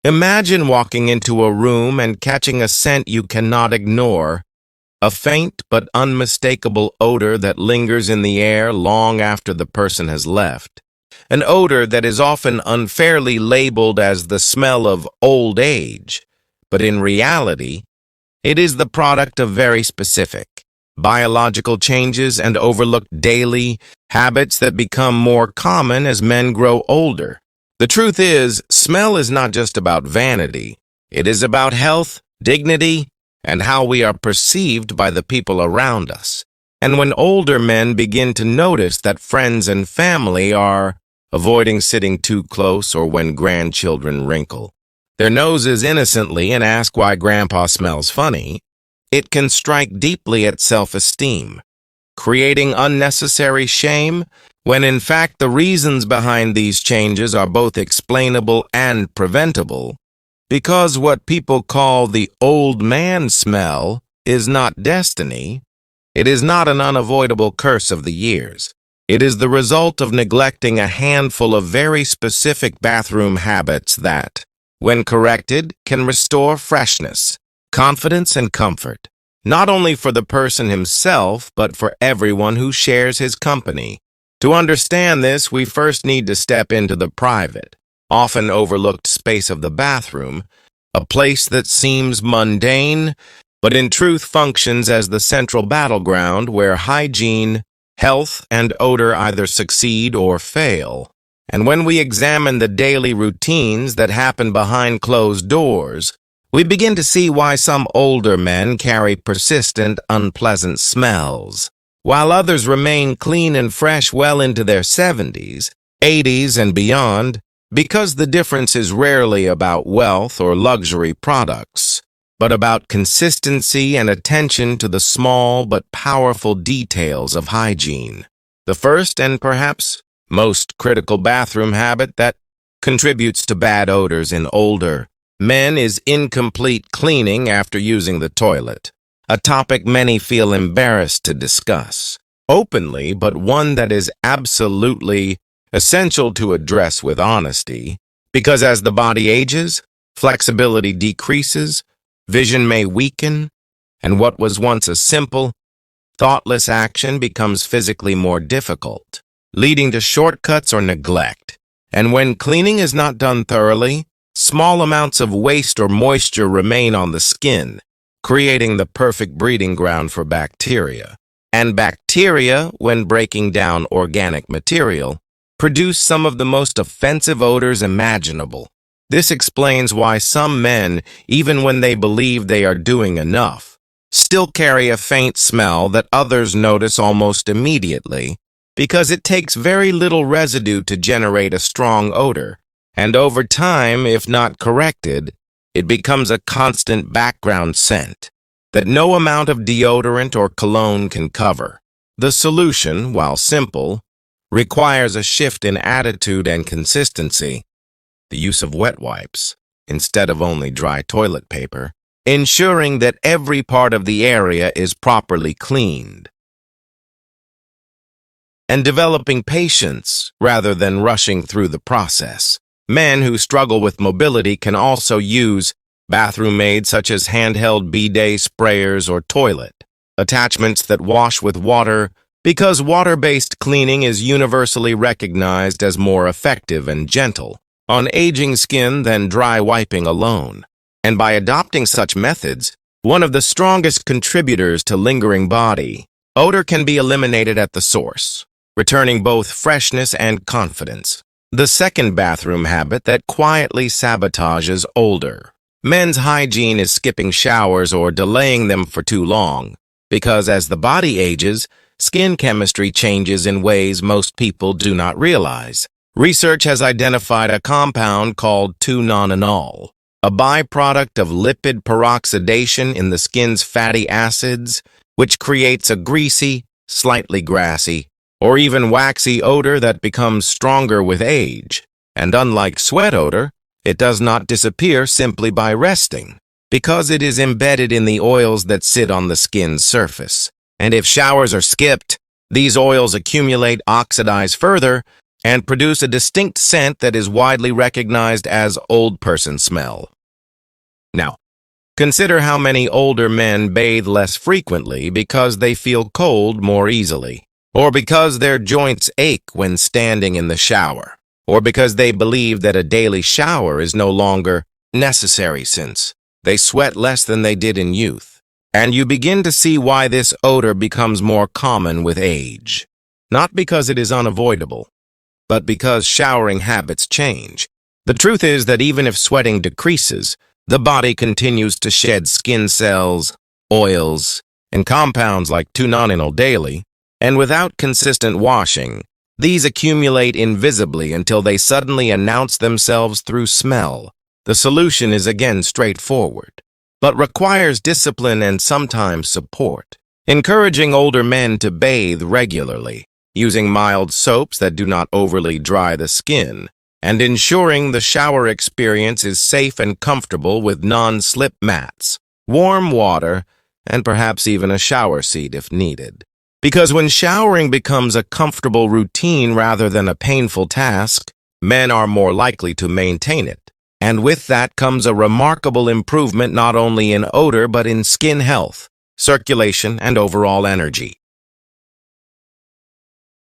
Imagine walking into a room and catching a scent you cannot ignore, a faint but unmistakable odor that lingers in the air long after the person has left. An odor that is often unfairly labeled as the smell of old age, but in reality, it is the product of very specific biological changes and overlooked daily habits that become more common as men grow older. The truth is, smell is not just about vanity. It is about health, dignity, and how we are perceived by the people around us. And when older men begin to notice that friends and family are avoiding sitting too close, or when grandchildren wrinkle their noses innocently and ask why grandpa smells funny, it can strike deeply at self-esteem, creating unnecessary shame when in fact the reasons behind these changes are both explainable and preventable, because what people call the old man smell is not destiny. It is not an unavoidable curse of the years. It is the result of neglecting a handful of very specific bathroom habits that, when corrected, can restore freshness, confidence, and comfort, not only for the person himself, but for everyone who shares his company. To understand this, we first need to step into the private, often overlooked space of the bathroom, a place that seems mundane, but in truth functions as the central battleground where hygiene, health, and odor either succeed or fail. And when we examine the daily routines that happen behind closed doors, we begin to see why some older men carry persistent, unpleasant smells, while others remain clean and fresh well into their 70s, 80s, and beyond, because the difference is rarely about wealth or luxury products, but about consistency and attention to the small but powerful details of hygiene. The first and perhaps most critical bathroom habit that contributes to bad odors in older men is incomplete cleaning after using the toilet, a topic many feel embarrassed to discuss openly, but one that is absolutely essential to address with honesty, because as the body ages, flexibility decreases, vision may weaken, and what was once a simple, thoughtless action becomes physically more difficult, leading to shortcuts or neglect. And when cleaning is not done thoroughly, small amounts of waste or moisture remain on the skin, creating the perfect breeding ground for bacteria. And bacteria, when breaking down organic material, produce some of the most offensive odors imaginable. This explains why some men, even when they believe they are doing enough, still carry a faint smell that others notice almost immediately, because it takes very little residue to generate a strong odor, and over time, if not corrected, it becomes a constant background scent that no amount of deodorant or cologne can cover. The solution, while simple, requires a shift in attitude and consistency. The use of wet wipes, instead of only dry toilet paper, ensuring that every part of the area is properly cleaned, and developing patience rather than rushing through the process. Men who struggle with mobility can also use bathroom aids such as handheld bidet sprayers or toilet attachments that wash with water, because water-based cleaning is universally recognized as more effective and gentle on aging skin than dry wiping alone. And by adopting such methods, one of the strongest contributors to lingering body odor can be eliminated at the source, returning both freshness and confidence. The second bathroom habit that quietly sabotages older men's hygiene is skipping showers or delaying them for too long, because as the body ages, skin chemistry changes in ways most people do not realize. Research has identified a compound called 2-nonenal, a byproduct of lipid peroxidation in the skin's fatty acids, which creates a greasy, slightly grassy, or even waxy odor that becomes stronger with age. And unlike sweat odor, it does not disappear simply by resting, because it is embedded in the oils that sit on the skin's surface. And if showers are skipped, these oils accumulate, oxidize further, and produce a distinct scent that is widely recognized as old person smell. Now, consider how many older men bathe less frequently because they feel cold more easily, or because their joints ache when standing in the shower, or because they believe that a daily shower is no longer necessary since they sweat less than they did in youth. And you begin to see why this odor becomes more common with age. Not because it is unavoidable, but because showering habits change. The truth is that even if sweating decreases, the body continues to shed skin cells, oils, and compounds like 2-nonenal daily, and without consistent washing, these accumulate invisibly until they suddenly announce themselves through smell. The solution is again straightforward, but requires discipline and sometimes support. Encouraging older men to bathe regularly, using mild soaps that do not overly dry the skin, and ensuring the shower experience is safe and comfortable with non-slip mats, warm water, and perhaps even a shower seat if needed. Because when showering becomes a comfortable routine rather than a painful task, men are more likely to maintain it. And with that comes a remarkable improvement not only in odor but in skin health, circulation, and overall energy.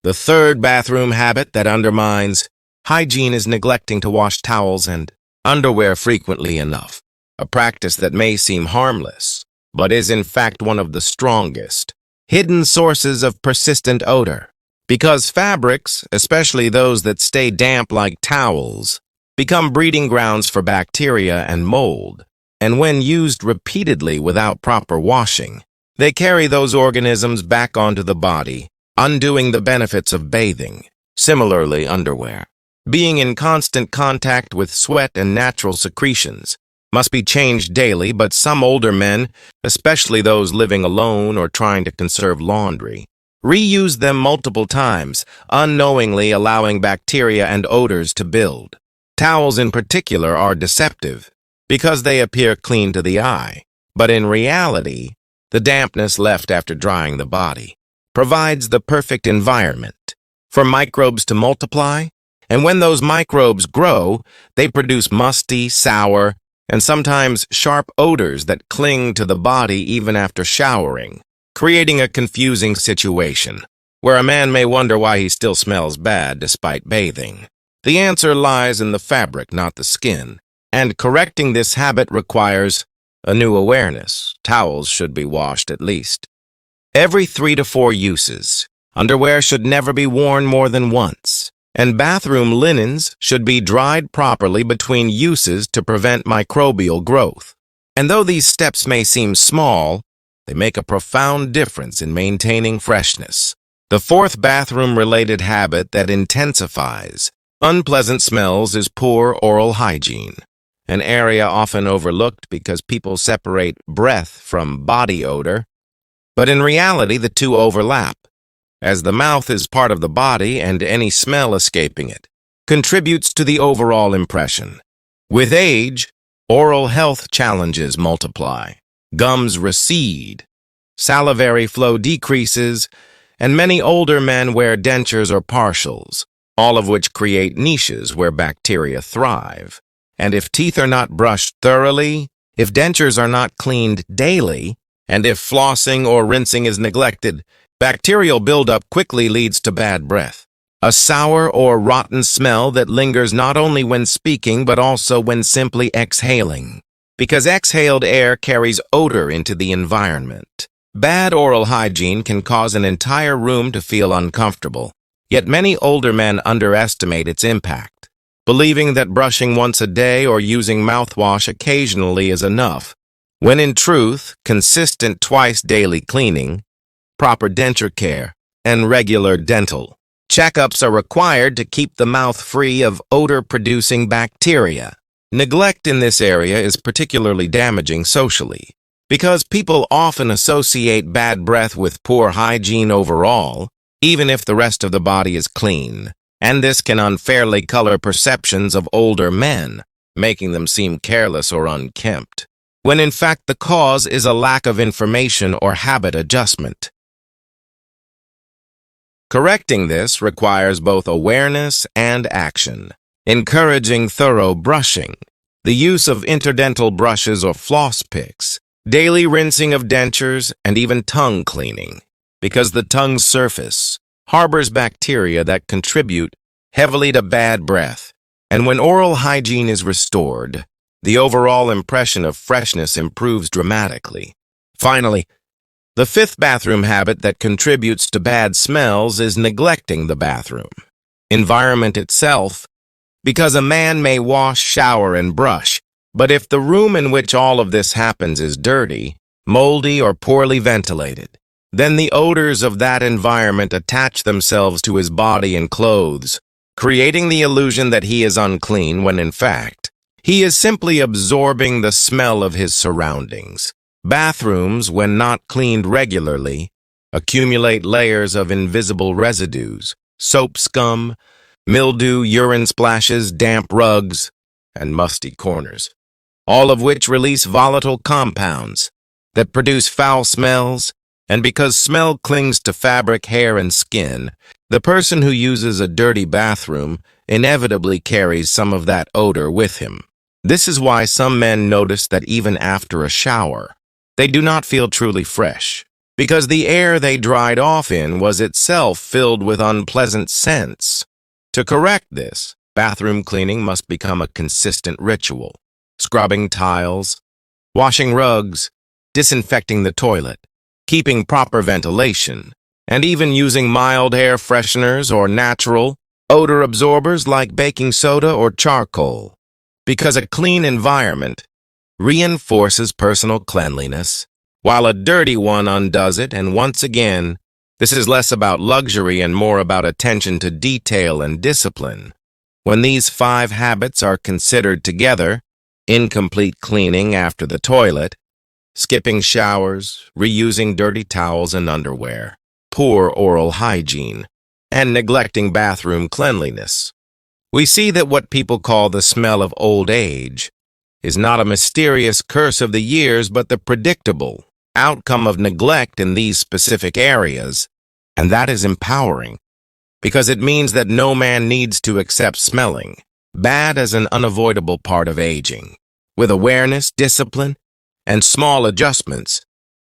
The third bathroom habit that undermines hygiene is neglecting to wash towels and underwear frequently enough, a practice that may seem harmless, but is in fact one of the strongest hidden sources of persistent odor. Because fabrics, especially those that stay damp like towels, become breeding grounds for bacteria and mold, and when used repeatedly without proper washing, they carry those organisms back onto the body, undoing the benefits of bathing. Similarly, underwear, being in constant contact with sweat and natural secretions, must be changed daily, but some older men, especially those living alone or trying to conserve laundry, reuse them multiple times, unknowingly allowing bacteria and odors to build. Towels in particular are deceptive because they appear clean to the eye, but in reality, the dampness left after drying the body provides the perfect environment for microbes to multiply, and when those microbes grow, they produce musty, sour, and sometimes sharp odors that cling to the body even after showering, creating a confusing situation where a man may wonder why he still smells bad despite bathing. The answer lies in the fabric, not the skin, and correcting this habit requires a new awareness. Towels should be washed at least every 3 to 4 uses. Underwear should never be worn more than once, and bathroom linens should be dried properly between uses to prevent microbial growth. And though these steps may seem small, they make a profound difference in maintaining freshness. The fourth bathroom-related habit that intensifies unpleasant smells is poor oral hygiene, an area often overlooked because people separate breath from body odor. But in reality, the two overlap, as the mouth is part of the body and any smell escaping it contributes to the overall impression. With age, oral health challenges multiply. Gums recede, salivary flow decreases, and many older men wear dentures or partials, all of which create niches where bacteria thrive. And if teeth are not brushed thoroughly, if dentures are not cleaned daily, and if flossing or rinsing is neglected, bacterial buildup quickly leads to bad breath, a sour or rotten smell that lingers not only when speaking but also when simply exhaling, because exhaled air carries odor into the environment. Bad oral hygiene can cause an entire room to feel uncomfortable, yet many older men underestimate its impact, believing that brushing once a day or using mouthwash occasionally is enough, when in truth, consistent twice-daily cleaning, proper denture care, and regular dental checkups are required to keep the mouth free of odor-producing bacteria. Neglect in this area is particularly damaging socially, because people often associate bad breath with poor hygiene overall, even if the rest of the body is clean, and this can unfairly color perceptions of older men, making them seem careless or unkempt, when in fact the cause is a lack of information or habit adjustment. Correcting this requires both awareness and action. Encouraging thorough brushing, the use of interdental brushes or floss picks, daily rinsing of dentures, and even tongue cleaning, because the tongue's surface harbors bacteria that contribute heavily to bad breath. And when oral hygiene is restored, the overall impression of freshness improves dramatically. Finally, the fifth bathroom habit that contributes to bad smells is neglecting the bathroom environment itself, because a man may wash, shower, and brush, but if the room in which all of this happens is dirty, moldy, or poorly ventilated, then the odors of that environment attach themselves to his body and clothes, creating the illusion that he is unclean when in fact, he is simply absorbing the smell of his surroundings. Bathrooms, when not cleaned regularly, accumulate layers of invisible residues, soap scum, mildew, urine splashes, damp rugs, and musty corners, all of which release volatile compounds that produce foul smells, and because smell clings to fabric, hair, and skin, the person who uses a dirty bathroom inevitably carries some of that odor with him. This is why some men notice that even after a shower, they do not feel truly fresh, because the air they dried off in was itself filled with unpleasant scents. To correct this, bathroom cleaning must become a consistent ritual. Scrubbing tiles, washing rugs, disinfecting the toilet, keeping proper ventilation, and even using mild air fresheners or natural odor absorbers like baking soda or charcoal. Because a clean environment reinforces personal cleanliness, while a dirty one undoes it, and once again, this is less about luxury and more about attention to detail and discipline. When these 5 habits are considered together, incomplete cleaning after the toilet, skipping showers, reusing dirty towels and underwear, poor oral hygiene, and neglecting bathroom cleanliness, we see that what people call the smell of old age is not a mysterious curse of the years, but the predictable outcome of neglect in these specific areas, and that is empowering, because it means that no man needs to accept smelling bad as an unavoidable part of aging. With awareness, discipline, and small adjustments,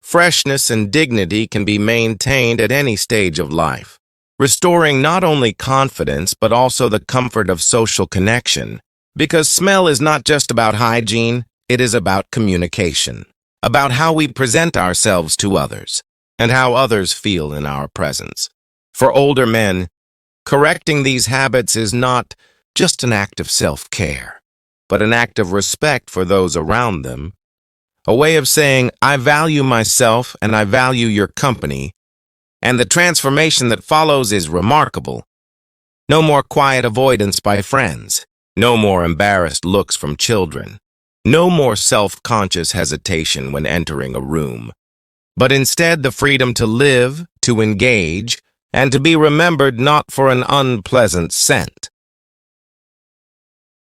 freshness and dignity can be maintained at any stage of life, restoring not only confidence but also the comfort of social connection, because smell is not just about hygiene, it is about communication, about how we present ourselves to others, and how others feel in our presence. For older men, correcting these habits is not just an act of self-care, but an act of respect for those around them, a way of saying, I value myself and I value your company, and the transformation that follows is remarkable. No more quiet avoidance by friends, no more embarrassed looks from children, no more self-conscious hesitation when entering a room, but instead the freedom to live, to engage, and to be remembered not for an unpleasant scent,